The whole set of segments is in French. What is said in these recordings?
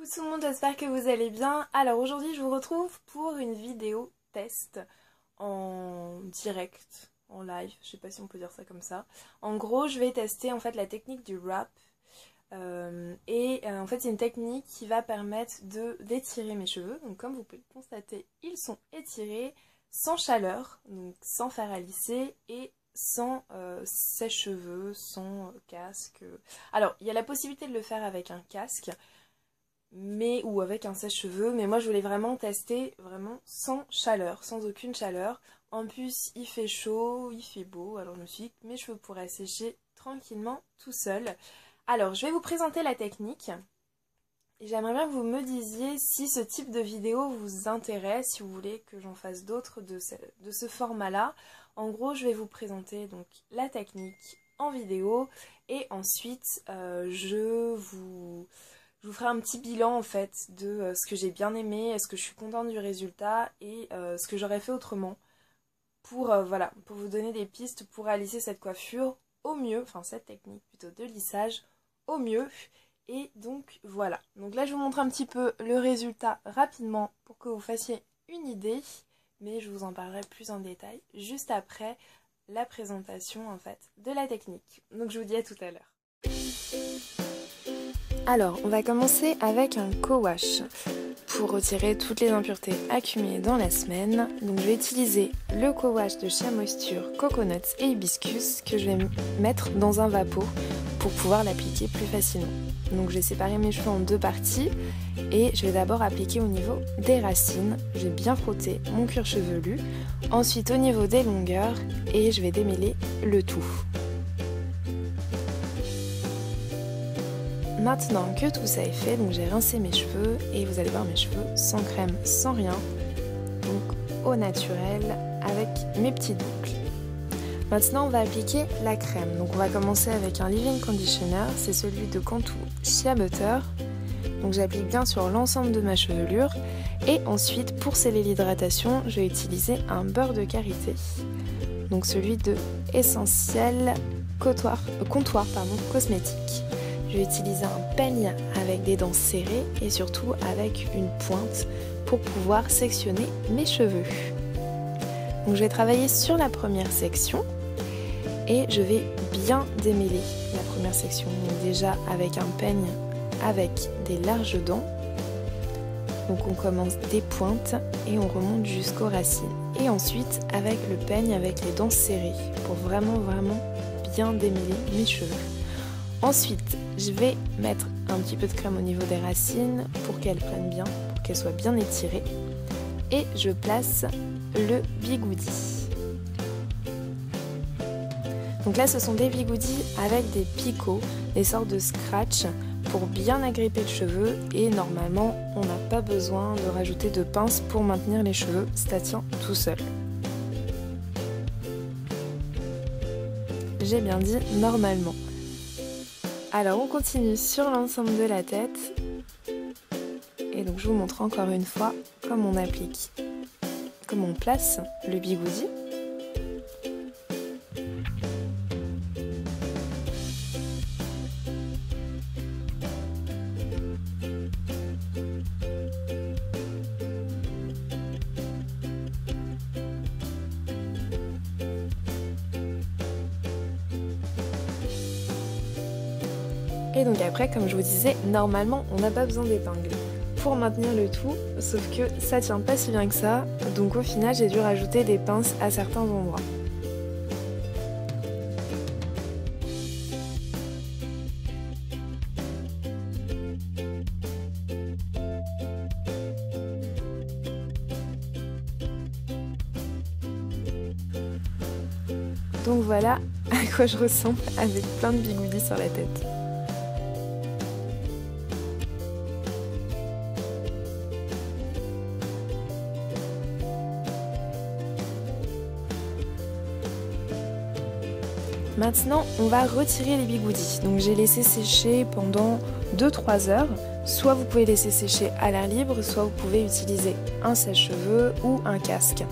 Coucou tout le monde, j'espère que vous allez bien. Alors aujourd'hui je vous retrouve pour une vidéo test en direct, en live, je sais pas si on peut dire ça comme ça. En gros je vais tester en fait la technique du wrap en fait c'est une technique qui va permettre d'étirer mes cheveux. Donc comme vous pouvez le constater, ils sont étirés sans chaleur, donc sans fer à lisser et sans sèche-cheveux, sans casque. Alors il y a la possibilité de le faire avec un casque ou avec un sèche-cheveux, mais moi je voulais vraiment tester vraiment sans chaleur, sans aucune chaleur. En plus il fait chaud, il fait beau, alors je me suis dit que mes cheveux pourraient sécher tranquillement tout seuls. Alors je vais vous présenter la technique et j'aimerais bien que vous me disiez si ce type de vidéo vous intéresse, si vous voulez que j'en fasse d'autres de ce format-là. En gros je vais vous présenter donc la technique en vidéo et ensuite je vous ferai un petit bilan en fait de ce que j'ai bien aimé, est-ce que je suis contente du résultat et ce que j'aurais fait autrement pour, pour vous donner des pistes pour réaliser cette coiffure au mieux, enfin cette technique plutôt de lissage au mieux. Et donc voilà, donc là je vous montre un petit peu le résultat rapidement pour que vous fassiez une idée, mais je vous en parlerai plus en détail juste après la présentation en fait de la technique. Donc je vous dis à tout à l'heure. Alors, on va commencer avec un co-wash pour retirer toutes les impuretés accumulées dans la semaine. Donc je vais utiliser le co-wash de chez Moisture Coconuts et Hibiscus que je vais mettre dans un vapeau pour pouvoir l'appliquer plus facilement. Donc je vais séparer mes cheveux en deux parties et je vais d'abord appliquer au niveau des racines. Je vais bien frotter mon cuir chevelu, ensuite au niveau des longueurs et je vais démêler le tout. Maintenant que tout ça est fait, donc j'ai rincé mes cheveux et vous allez voir mes cheveux sans crème, sans rien, donc au naturel avec mes petites boucles. Maintenant on va appliquer la crème, donc on va commencer avec un leave-in conditioner, c'est celui de Cantu Shea Butter. Donc j'applique bien sur l'ensemble de ma chevelure et ensuite pour sceller l'hydratation, je vais utiliser un beurre de karité, donc celui de Essentiel Comptoir Cosmétique. Je vais utiliser un peigne avec des dents serrées et surtout avec une pointe pour pouvoir sectionner mes cheveux. Donc je vais travailler sur la première section et je vais bien démêler la première section. Donc déjà avec un peigne avec des larges dents. Donc on commence des pointes et on remonte jusqu'aux racines. Et ensuite avec le peigne avec les dents serrées pour vraiment bien démêler mes cheveux. Ensuite, je vais mettre un petit peu de crème au niveau des racines pour qu'elles prennent bien, pour qu'elles soient bien étirées. Et je place le bigoudi. Donc là, ce sont des bigoudis avec des picots, des sortes de scratch pour bien agripper le cheveu. Et normalement, on n'a pas besoin de rajouter de pince pour maintenir les cheveux, ça tient tout seul. J'ai bien dit normalement. Alors on continue sur l'ensemble de la tête et donc je vous montre encore une fois comment on applique, comment on place le bigoudi. Et donc après, comme je vous disais, normalement on n'a pas besoin d'épingle pour maintenir le tout, sauf que ça tient pas si bien que ça, donc au final j'ai dû rajouter des pinces à certains endroits. Donc voilà à quoi je ressemble avec plein de bigoudis sur la tête. Maintenant, on va retirer les bigoudis. Donc j'ai laissé sécher pendant 2-3 heures. Soit vous pouvez laisser sécher à l'air libre, soit vous pouvez utiliser un sèche-cheveux ou un casque.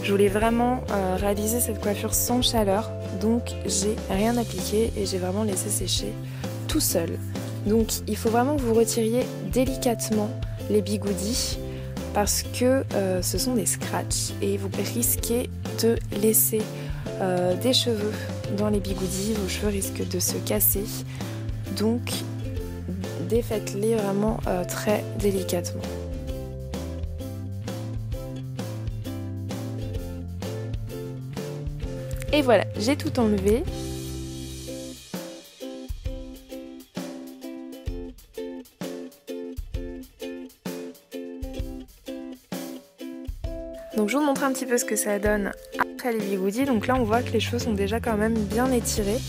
Je voulais vraiment réaliser cette coiffure sans chaleur, donc j'ai rien appliqué et j'ai vraiment laissé sécher tout seul. Donc il faut vraiment que vous retiriez délicatement les bigoudis parce que ce sont des scratchs et vous risquez de laisser des cheveux dans les bigoudis, vos cheveux risquent de se casser. Donc défaites-les vraiment très délicatement. Et voilà, j'ai tout enlevé. Donc je vous montre un petit peu ce que ça donne après les bigoudis. Donc là on voit que les cheveux sont déjà quand même bien étirés.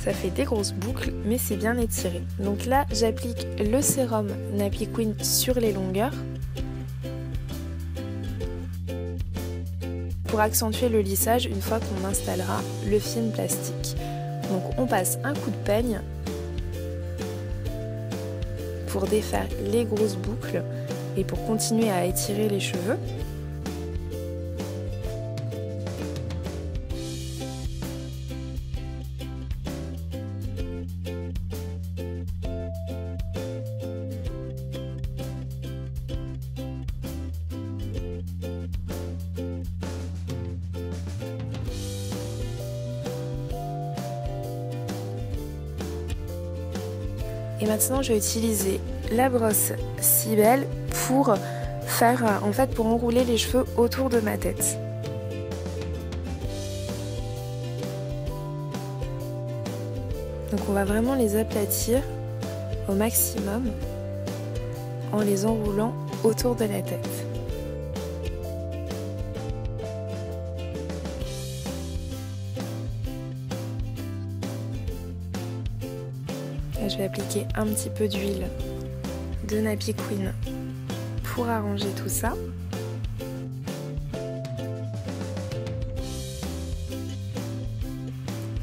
Ça fait des grosses boucles mais c'est bien étiré. Donc là j'applique le sérum Nappy Queen sur les longueurs pour accentuer le lissage une fois qu'on installera le film plastique. Donc on passe un coup de peigne pour défaire les grosses boucles et pour continuer à étirer les cheveux. Et maintenant je vais utiliser la brosse Cybelle pour faire, pour enrouler les cheveux autour de ma tête. Donc on va vraiment les aplatir au maximum en les enroulant autour de la tête. Là, je vais appliquer un petit peu d'huile de Nappy Queen pour arranger tout ça.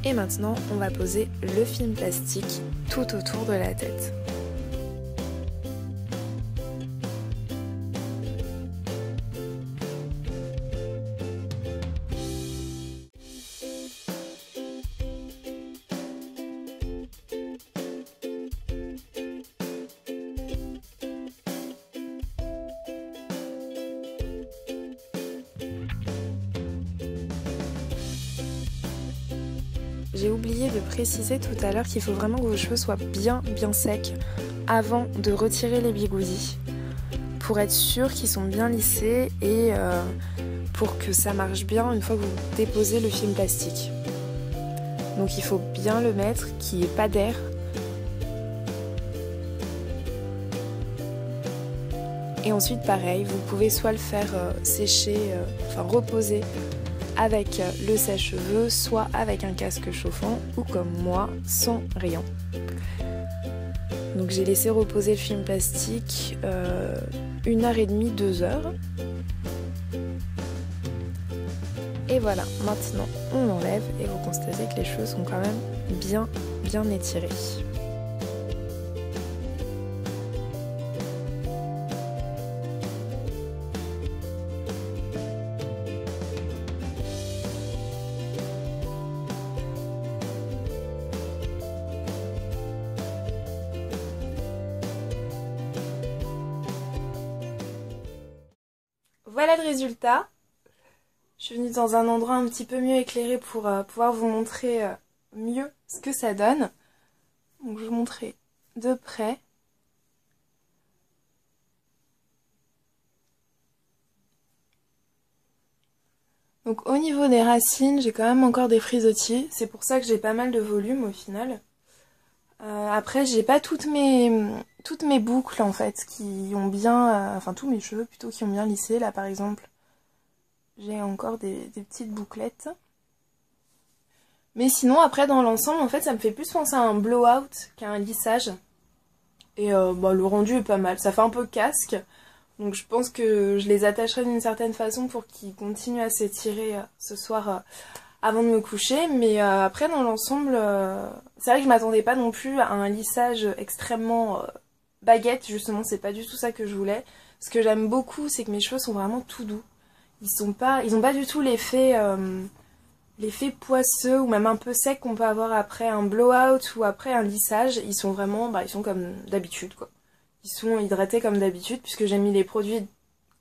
Et maintenant, on va poser le film plastique tout autour de la tête. J'ai oublié de préciser tout à l'heure qu'il faut vraiment que vos cheveux soient bien secs avant de retirer les bigoudis pour être sûr qu'ils sont bien lissés et pour que ça marche bien une fois que vous déposez le film plastique. Donc il faut bien le mettre, qu'il n'y ait pas d'air. Et ensuite pareil, vous pouvez soit le faire sécher, reposer avec le sèche-cheveux, soit avec un casque chauffant, ou comme moi, sans rien. Donc j'ai laissé reposer le film plastique 1h30, 2 heures. Et voilà, maintenant on l'enlève et vous constatez que les cheveux sont quand même bien étirés. Voilà le résultat. Je suis venue dans un endroit un petit peu mieux éclairé pour pouvoir vous montrer mieux ce que ça donne. Donc je vais vous montrer de près. Donc au niveau des racines, j'ai quand même encore des frisottis. C'est pour ça que j'ai pas mal de volume au final. Après, j'ai pas toutes mes boucles en fait qui ont bien, tous mes cheveux plutôt qui ont bien lissé. Là par exemple, j'ai encore des petites bouclettes. Mais sinon après dans l'ensemble en fait ça me fait plus penser à un blowout qu'à un lissage. Et le rendu est pas mal, ça fait un peu casque. Donc je pense que je les attacherai d'une certaine façon pour qu'ils continuent à s'étirer ce soir avant de me coucher. Mais après dans l'ensemble, c'est vrai que je m'attendais pas non plus à un lissage extrêmement baguette. Justement c'est pas du tout ça que je voulais. Ce que j'aime beaucoup c'est que mes cheveux sont vraiment tout doux. Ils ont pas du tout l'effet l'effet poisseux ou même un peu sec qu'on peut avoir après un blowout ou après un lissage, ils sont vraiment, ils sont comme d'habitude quoi. Ils sont hydratés comme d'habitude puisque j'ai mis les produits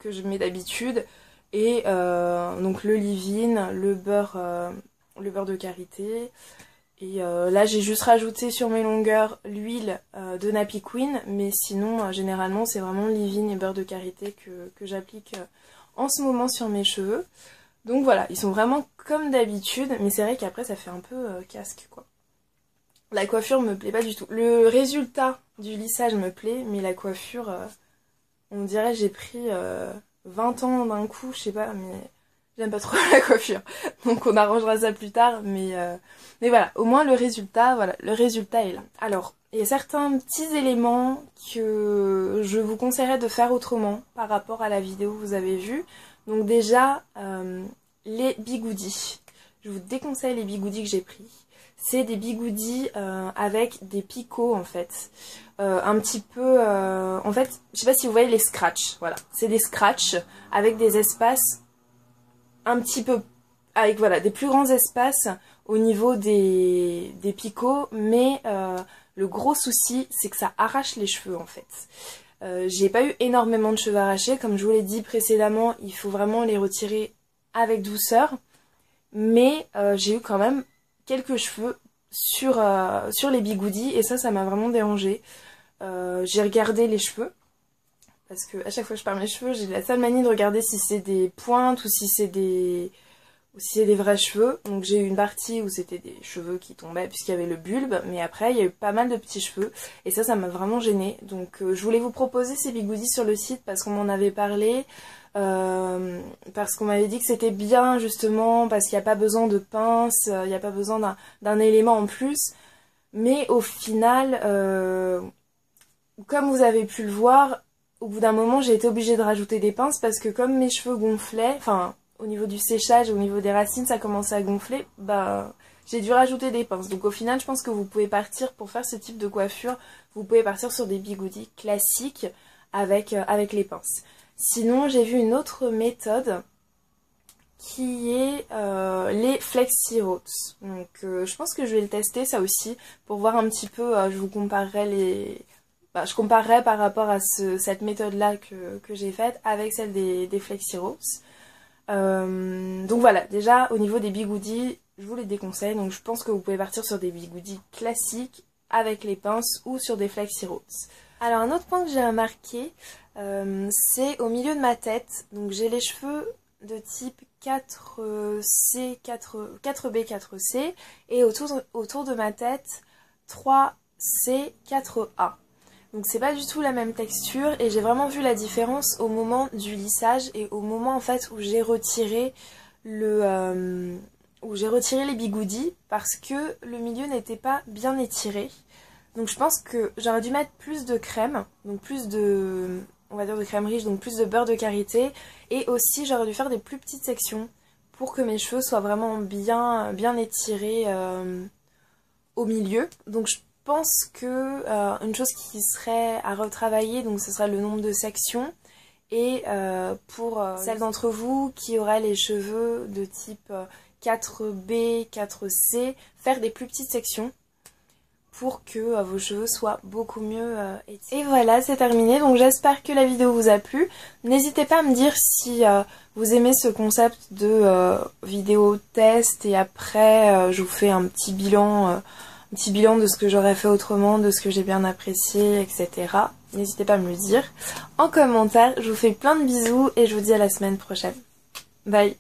que je mets d'habitude et donc le leave-in, le beurre de karité. Et là j'ai juste rajouté sur mes longueurs l'huile de Nappy Queen, mais sinon généralement c'est vraiment leave-in et beurre de karité que j'applique en ce moment sur mes cheveux. Donc voilà, ils sont vraiment comme d'habitude, mais c'est vrai qu'après ça fait un peu casque quoi. La coiffure me plaît pas du tout. Le résultat du lissage me plaît, mais la coiffure, on dirait j'ai pris 20 ans d'un coup, je sais pas, mais j'aime pas trop la coiffure. Donc on arrangera ça plus tard, mais voilà, au moins le résultat est là. Alors, il y a certains petits éléments que je vous conseillerais de faire autrement par rapport à la vidéo que vous avez vue. Donc déjà, les bigoudis. Je vous déconseille les bigoudis que j'ai pris. C'est des bigoudis avec des picots en fait. Un petit peu... en fait, je sais pas si vous voyez les scratchs. Voilà, c'est des scratchs avec des espaces un petit peu... avec voilà, des plus grands espaces au niveau des picots. Mais le gros souci, c'est que ça arrache les cheveux en fait. J'ai pas eu énormément de cheveux arrachés, comme je vous l'ai dit précédemment, il faut vraiment les retirer avec douceur, mais j'ai eu quand même quelques cheveux sur les bigoudis et ça m'a vraiment dérangée. J'ai regardé les cheveux, parce que à chaque fois que je perds mes cheveux, j'ai la sale manie de regarder si c'est des pointes ou si c'est des vrais cheveux. Donc j'ai eu une partie où c'était des cheveux qui tombaient puisqu'il y avait le bulbe, mais après il y a eu pas mal de petits cheveux et ça m'a vraiment gênée. Donc je voulais vous proposer ces bigoudis sur le site parce qu'on m'en avait parlé, parce qu'on m'avait dit que c'était bien justement parce qu'il n'y a pas besoin de pince, il n'y a pas besoin d'un élément en plus, mais au final comme vous avez pu le voir, au bout d'un moment j'ai été obligée de rajouter des pinces parce que comme mes cheveux gonflaient, enfin au niveau du séchage, au niveau des racines, ça commençait à gonfler, j'ai dû rajouter des pinces. Donc au final, je pense que vous pouvez partir, pour faire ce type de coiffure, vous pouvez partir sur des bigoudis classiques avec les pinces. Sinon, j'ai vu une autre méthode qui est les Flexi Roots. Donc je pense que je vais le tester ça aussi, pour voir un petit peu, je vous comparerai je comparerai par rapport à cette méthode-là que j'ai faite avec celle des Flexi Roots. Donc voilà, déjà au niveau des bigoudis, je vous les déconseille, donc je pense que vous pouvez partir sur des bigoudis classiques avec les pinces ou sur des Flexi Roots. Alors un autre point que j'ai remarqué, c'est au milieu de ma tête, donc j'ai les cheveux de type 4C, 4B, 4C et autour de ma tête 3C, 4A. Donc c'est pas du tout la même texture et j'ai vraiment vu la différence au moment du lissage et au moment en fait où j'ai retiré les bigoudis parce que le milieu n'était pas bien étiré. Donc je pense que j'aurais dû mettre plus de crème, donc plus de, on va dire de crème riche, donc plus de beurre de karité et aussi j'aurais dû faire des plus petites sections pour que mes cheveux soient vraiment bien étirés au milieu. Donc je pense que une chose qui serait à retravailler, donc ce serait le nombre de sections et pour celles d'entre vous qui auraient les cheveux de type 4B, 4C, faire des plus petites sections pour que vos cheveux soient beaucoup mieux étirés. Et voilà, c'est terminé, donc j'espère que la vidéo vous a plu. N'hésitez pas à me dire si vous aimez ce concept de vidéo test et après je vous fais un petit bilan de ce que j'aurais fait autrement, de ce que j'ai bien apprécié, etc. N'hésitez pas à me le dire en commentaire. Je vous fais plein de bisous et je vous dis à la semaine prochaine. Bye!